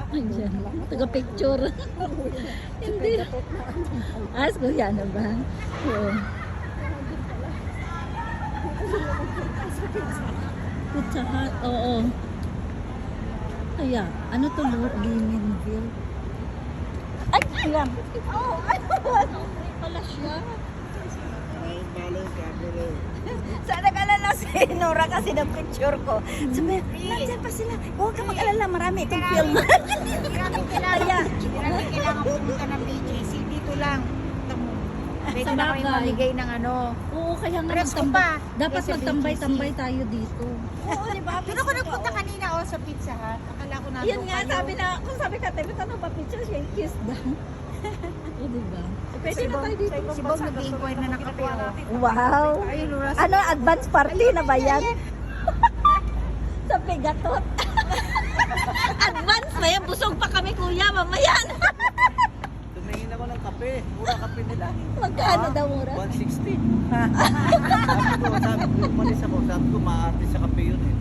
Ayan, taga-picture. Hindi. As ko yan na ba? Oo. Pizza Hut, oo. Kaya, ano to, Liminville? Ay, ayan. Oh, ano pala siya? Sa nag-alala si Nora kasi ng picture ko. Sabi, nandyan pa sila. Huwag ka mag-alala, marami itong film. Maraming kailangan pumunta ng BGC. Dito lang. Tamo. Pwede na kayo Sabagay. mamigay ng ano. Oo, kaya nga Presko magtambay. pa. Dapat Kaya sa magtambay-tambay tayo dito. Oo, di ba? Pero ako nagpunta kanina sa Pizza Hut. Akala ko nandun Yan nga, kayo. sabi ka, tayo, ano ba picture siya? Kiss daw. O, diba? Pwede na tayo dito. Si Bob nag-inquire na nakape. Wow. Ayun, Nora. Ano, advance party na ba yan? Sa Pegatot. Advance ba yan? Busog pa kami, kuya, mamaya na. Tumingin ako ng kape. Mura kape nila. Magkano daw mura? 160. Sabi ko, umalis ako. Sabi ko, maarte sa kape yun eh.